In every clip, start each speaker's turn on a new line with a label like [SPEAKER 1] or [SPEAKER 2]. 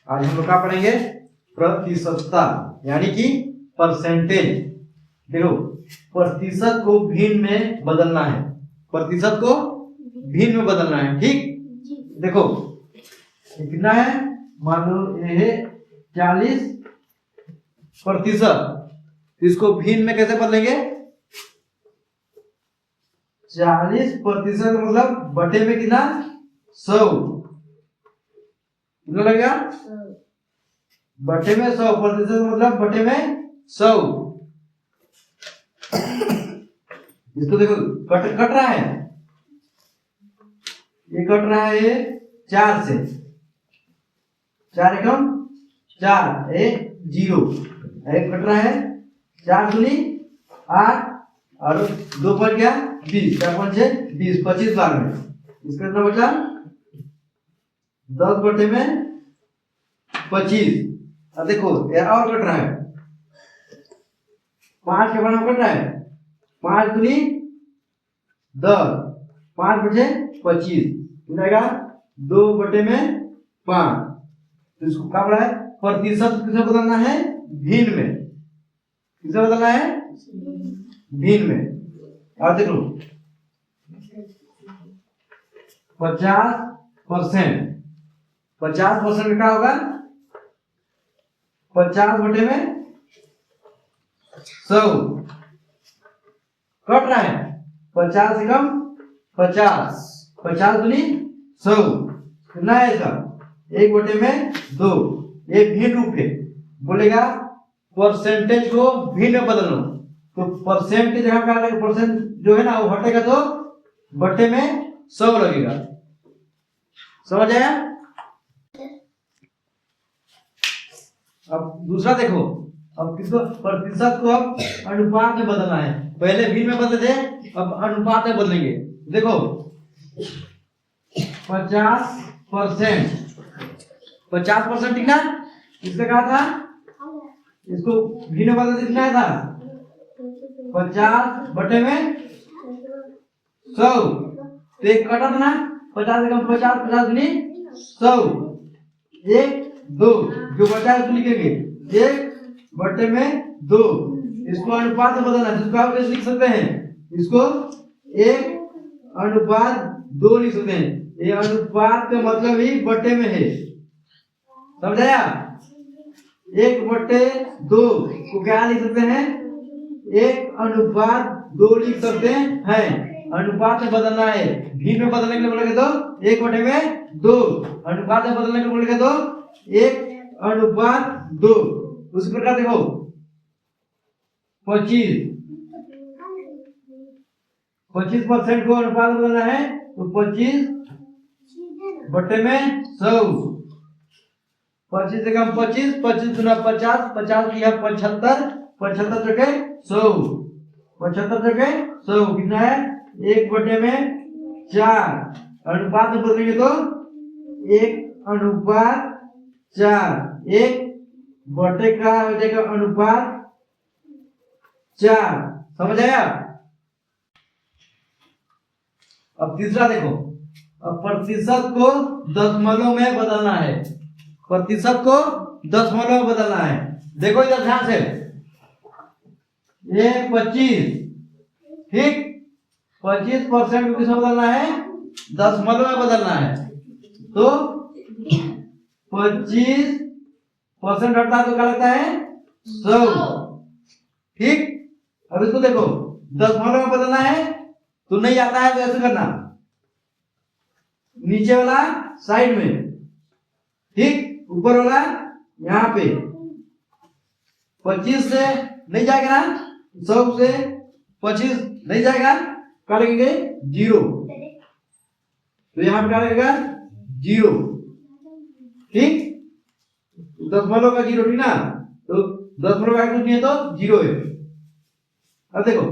[SPEAKER 1] आज हम लोग क्या पढ़ेंगे? प्रतिशतता यानी कि परसेंटेज। देखो, प्रतिशत को भिन्न में बदलना है, प्रतिशत को भिन्न में बदलना है। ठीक, देखो कितना है, मान लो ये 40%, इसको भिन्न में कैसे बदलेंगे? 40% मतलब बटे में कितना? 100। कितना लगेगा? बटे में 100, प्रतिशत मतलब बटे में 100। इसको देखो कट रहा है, ये कट रहा है ये 4 से, 4 एकम 4, 0, एक कट रहा है 4 दूनी 8 और 2 पर क्या 20, 4 5 6 20, 25 बार में इसका कितना बचा? 10 बटे में 25। अब देखो ये और कट रहा है, 5 के बराबर कट रहा है, 5 दूनी 10, 5 बचे 25, मिलेगा 2 बटे में 5। तो इसको क्या बोला है? प्रतिशत किसे बदलना है? भिन्न में। किसे बदलना है? भिन्न में। और देख लो 50%, 50% क्या होगा? 50 बटे में 100 कट रहा है, 50 एकम 50, 50 दूनी 100, कितना है इसका? 1 बटे में 2। ये भिन्न रूप है, बोलेगा परसेंटेज को भिन्न में बदलना। तो परसेंट की जगह क्या लगेगा? परसेंट जो है ना वो हटेगा तो बटे में 100 लगेगा। समझ आया? अब दूसरा देखो, अब किसको? प्रतिशत को अब अनुपात में बदलना है। पहले भिन्न में बदले थे, अब अनुपात में बदलेंगे। देखो 50%, 50% ठीक ना? इसका क्या था? इसको भिन्न में बदल कितना था? 50 बटे में 100। तो एक कटा था ना, 50 एकम 50, 50 दूनी 100, 1 2 जो बचा है उसको लिखेंगे 1 बटे में 2। इसको अनुपात में बदलना है, इसको आप कैसे लिख सकते हैं? इसको 1 अनुपात 2 लिख सकते हैं। ये अनुपात का मतलब ही बटे में है, समझाया? 1 बटे 2 को क्या लिख सकते हैं? 1 अनुपात 2 लिख सकते हैं। अनुपात में बदलना है, भिन्न में बदलने के लिए बोलेंगे तो 1 बटे में 2, अनुपात में बदलने के लिए बोलेंगे तो 1 अनुपात 2। उसी प्रकार देखो 25% को अनुपात में बदलना है तो 25 बटे में 100, 25 एकम 25, 25 दूना 50, 50 की 75, 75 जगह 100, 75 जगह 100, कितना है? 1 बटे में 4। अनुपात में बदलेंगे तो 1 अनुपात 4, 1 बटे का हो जाएगा अनुपात 4। समझ आया? अब तीसरा देखो, अब प्रतिशत को दशमलव में बदलना है, प्रतिशत को दशमलव में बदलना है। देखो इधर ध्यान से, ये 25, ठीक, 25% को किसमें बदलना है? दशमलव में बदलना है। तो 25% हटता तो क्या लगता है? 100। ठीक, अब इसको देखो दशमलव में बदलना है तो नहीं आता है तो ऐसे करना, नीचे वाला साइड में, ठीक, ऊपर वाला यहाँ पे 25 से नहीं जाएगा ना, 100 से 25 नहीं जाएगा, क्या लगेंगे? 0। तो यहाँ पे क्या लगेगा? 0। ठीक, दशमलव का 0, ठीक ना? तो दशमलव का कुछ नहीं है तो 0 है। अब देखो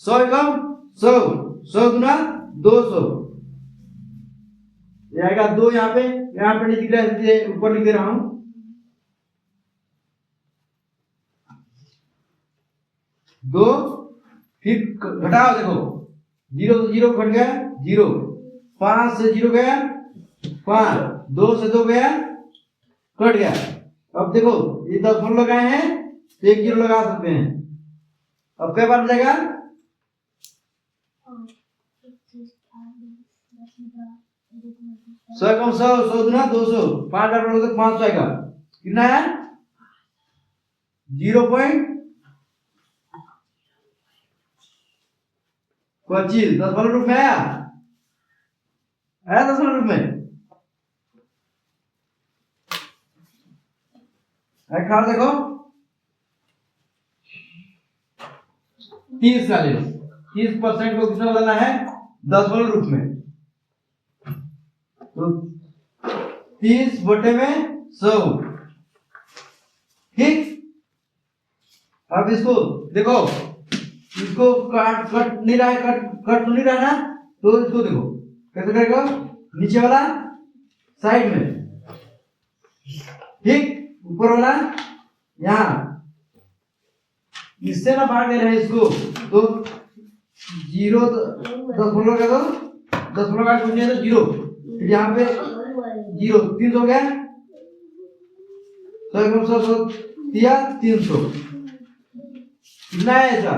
[SPEAKER 1] 100 एकम 100, 100 गुना 200, ये आएगा 2। यहाँ पे नहीं दिख रहा है, ऊपर लिख दे रहा हूं। दो, फिर घटाओ, देखो 0 से 0 घट गया 0, 5 से 0 गया 5, 2 से 2 गया, कट गया। अब देखो ये 10 लगाए हैं, 1 0 लगा सकते हैं। अब क्या बार जाएगा? 100 कम 100, 100 दूना 200, 5 बार बोलोगे तो 500 आएगा। कितना है? 0.25। 10 रूप में आया, 10 रूप में खार देखो 30 का ले लो। 30% को कितना बदलना है? 10 रूप में। तो 30 बटे में 100। ठीक। अब इसको देखो, इसको कट नहीं रहा है, कट तो नहीं रहा ना, तो इसको देखो कैसे करेगा, नीचे वाला साइड में, ठीक, ऊपर वाला यहाँ, इससे ना भाग दे रहे हैं इसको, तो 0 10 का दो, 10 का कुछ नहीं है तो 0, फिर यहाँ पे 0, 300 हो गया, 100 दिया 300, कितना है ऐसा?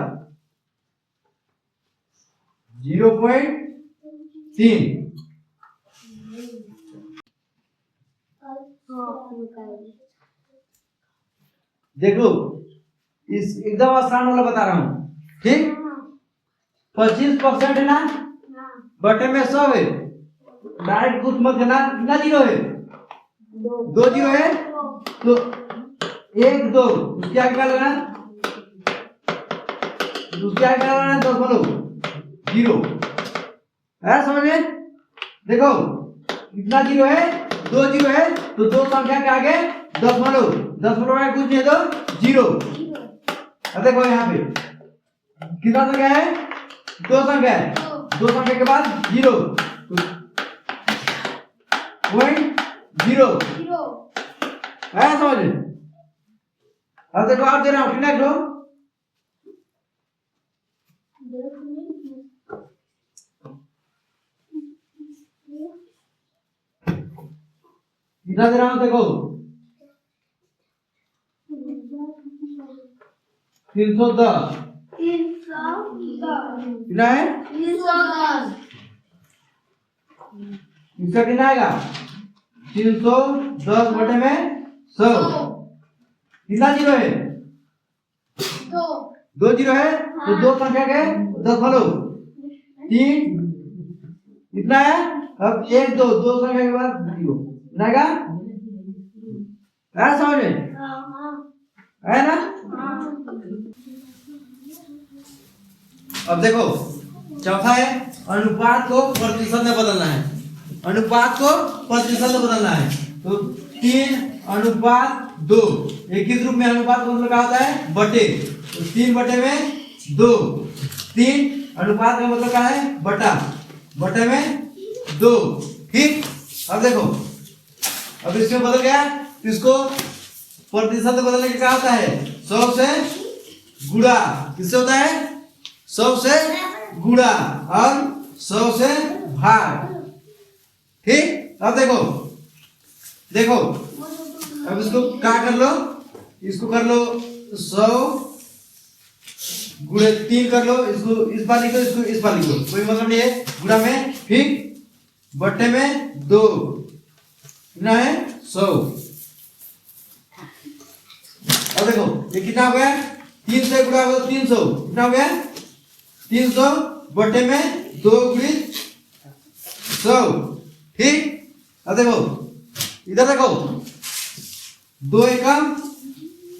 [SPEAKER 1] 0.3। देखो इस एकदम आसान वाला बता रहा हूं, ठीक। 25% है ना, बटे में 100 है, डायरेक्ट कुछ मत करना। कितना 0 है? 2 0 है, तो 1 2 उसके आगे क्या लगाना? उसके आगे क्या लगाना? 0 है, समझ में? देखो कितना 0 है? 2 0 है, तो 2 संख्या के आगे 10 का कुछ नहीं है तो 0। अब देखो यहाँ पे कितना संख्या है? 2 संख्या है, 2 संख्या के बाद 0, पॉइंट 0 है, समझ में? अब देखो आप दे रहा हूँ, कितना लो? कितना दे रहा हूँ देखो, 310। कितना है? 310। इसका कितना आएगा? 310 बटे में 100। कितना 0 है? 2 0 है, तो 2 संख्या के 10 3, कितना है? अब 1 2 संख्या के बाद 0 कितना आएगा? है, समझ में? है ना? अब देखो चौथा है अनुपात को प्रतिशत में बदलना है। अनुपात को प्रतिशत में बदलना है, तो 3:2। एक ही रूप में अनुपात का मतलब क्या होता है? बटे, तो 3 बटे में 2। 3 अनुपात का मतलब क्या है? बटा, बटे में 2। ठीक। अब देखो, अब इसमें बदल गया, इसको प्रतिशत में बदलने के क्या होता है? 100 से गुणा। किससे होता है? 100 से गुणा और 100 से भाग। ठीक। अब देखो देखो, अब इसको क्या कर लो, इसको कर लो 100 गुणे 3 कर लो, इसको इस बार लिखो, इसको इस बार लिखो, कोई मतलब नहीं है। गुणा में, ठीक, बट्टे में 2, कितना है? 100। अब देखो ये कितना हो गया? 3 से गुणा हो 300, कितना हो गया? 300 बटे में 2 गुणित 100। ठीक। अब देखो इधर देखो, 2 एकम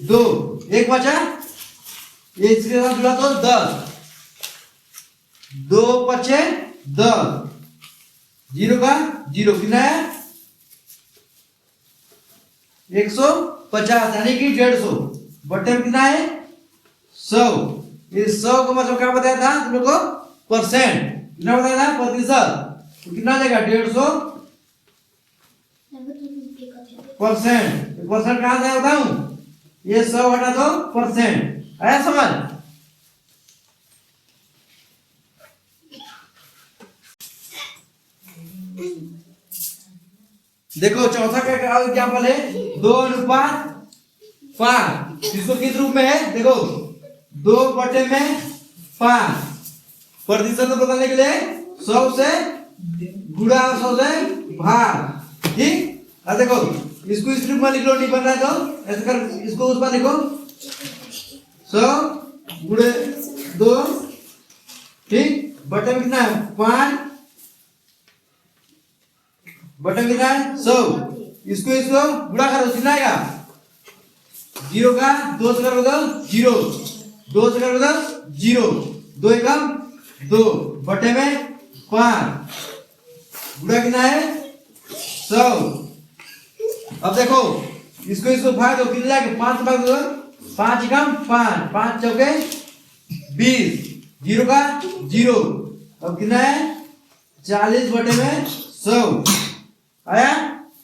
[SPEAKER 1] 2, 1 बचा, ये इसके साथ जुड़ा तो 10, 2 पचे 10, 0 का 0, कितना है? 150, यानी कि 150 बटे में कितना है? 100। इस 100 को मतलब क्या बताया था तुम लोग को? परसेंट। कितना बताया था? प्रतिशत। तो कितना देगा? 150 परसेंट। परसेंट कहां से बताऊं? ये 100 हटा दो परसेंट। आया समझ? देखो चौथा का एग्जाम्पल है 2:5। इसको किस रूप में है देखो 2/5 प्रतिशत में बदलने के लिए 100 से गुणा 100 से भाग। ठीक। अब देखो इसको इस रूप में लिख लो, नहीं बन रहा है तो ऐसे कर इसको उस पर लिखो 100 गुणे 2। ठीक। बटे में कितना है 5 बटे में कितना है 100। इसको गुणा करो कितना आएगा 0 का 2 से करो तो 0 2 से करो तो 0 2 एकम 2 बटे में 5 गुणा कितना है 100। अब देखो इसको भाग दो कितना जाएगा 5 भाग दो 5 एकम 5 5 चौके 20 0 का 0। अब कितना है 40 बटे में 100 आया।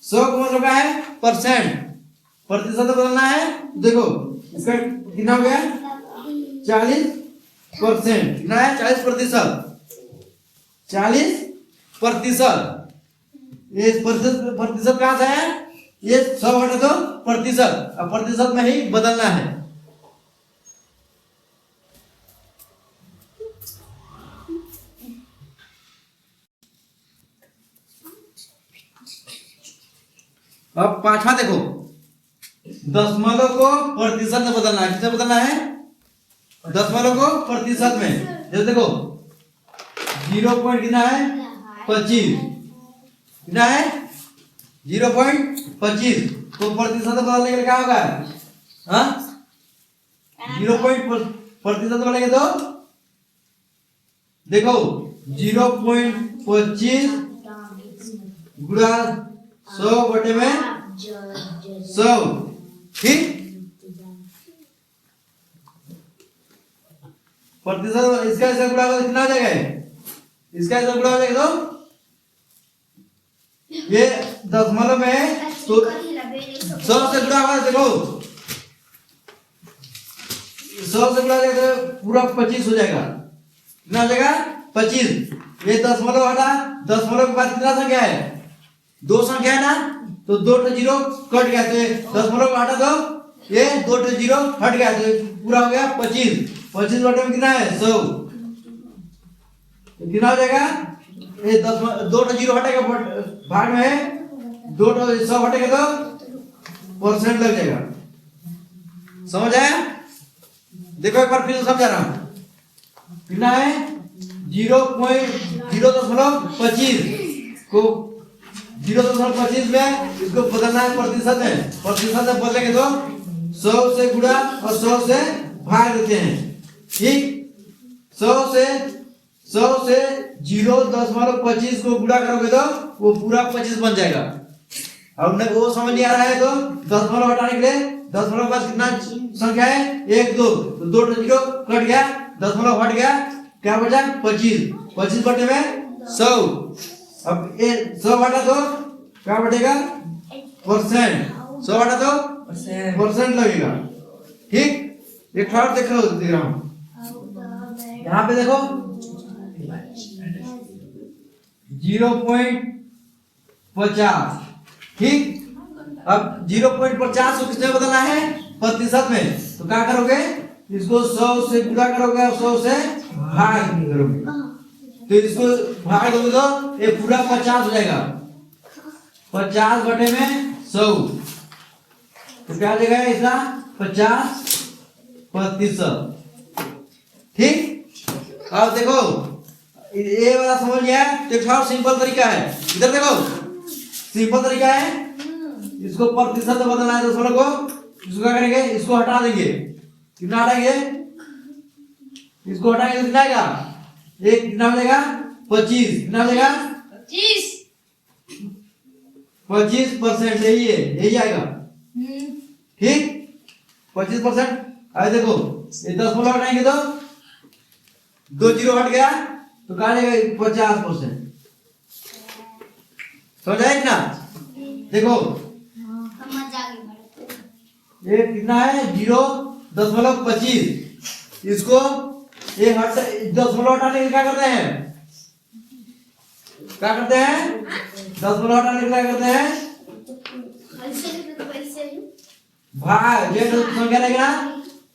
[SPEAKER 1] 100 का मतलब क्या है परसेंट, प्रतिशत बदलना है। देखो इसका कितना हो गया 40%। कितना है 40%। 40%। ये प्रतिशत कहाँ से है ये 100 बटे तो प्रतिशत, अब प्रतिशत में ही बदलना है। अब पांचवा देखो दशमलव को प्रतिशत में बदलना है। किससे बदलना है दशमलव को प्रतिशत में। जैसे देखो 0 कितना है 25 कितना है 0.25 तो प्रतिशत बदलने के लिए क्या होगा 0 प्रतिशत बदलेंगे तो देखो 0.25 गुणा 100 बटे में 100। ठीक। प्रतिशत इसका ऐसा गुणा कितना हो जाएगा इसका ऐसा गुणा हो जाएगा तो ये दशमलव में तो 100 से गुणा होगा। देखो 100 से गुणा जाएगा तो पूरा 25 हो जाएगा। कितना हो जाएगा 25। ये दशमलव हटा दशमलव के बाद कितना संख्या है 2 संख्या है ना तो 2 0 कट गया तो दशमलव हटा दो ये 2 0 हट गया तो पूरा हो गया 25। 25 बटे में कितना है 100 तो कितना हो जाएगा ये 2 0 हटेगा भाग में 2 100 हटेगा तो परसेंट लग जाएगा। समझ आया। देखो एक बार फिर समझा रहा हूं कितना है 0.025 को 0.25 में इसको बदलना है प्रतिशत में। प्रतिशत में बदलेंगे तो 100 से गुणा और 100 से भाग देते हैं। ठीक। 100 से 0.25 को गुणा करोगे तो वो पूरा 25 बन जाएगा। अब न वो समझ नहीं आ रहा है तो दशमलव हटाने के लिए दशमलव के पास कितना संख्या है 1 2 तो 2 0 कट गया दशमलव हट गया क्या बचा 25। 25 बटे में 100। अब ये 100 बटा दो क्या बटेगा परसेंट। 100 बटा दो परसेंट लगेगा। ठीक। एक और देख रहा हूं यहाँ पे देखो 0.50। ठीक। अब 0.50 को किसमें बदलना है प्रतिशत में तो क्या करोगे इसको 100 से गुणा करोगे और 100 से भाग करोगे तो इसको भाग दोगे तो ये पूरा 50 हो जाएगा। 50 बटे में 100 तो क्या हो जाएगा इसका 50%। ठीक। अब देखो ये वाला समझ गया तो एक और सिंपल तरीका है। इधर देखो सिंपल तरीका है इसको प्रतिशत में बदलना है दशमलव को। इसको क्या करेंगे इसको हटा देंगे। कितना हटाएंगे इसको हटाएंगे तो कितना आएगा एक कितना हो जाएगा 25। कितना हो जाएगा 25% यही आएगा। ठीक 25%। अब देखो ये दशमलव हटाएंगे तो 2 0 हट गया तो कहा जाएगा 50%। समझ आए ना। देखो ये कितना है 0.25 इसको ये दशमलव हटाने के क्या करते हैं दशमलव हटाने के क्या करते हैं भाग जेड संख्या रहेगा ना,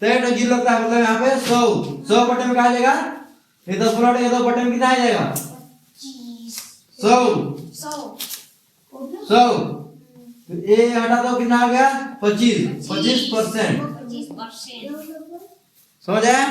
[SPEAKER 1] तो 8 लगता है, मतलब यहाँ पे 100 बटे में कहा जाएगा, ये 10 प्लॉट, ये 2 बटे में कितना आ जाएगा? 100 तो ए हटा दो, कितना आ गया? 25% समझ आया?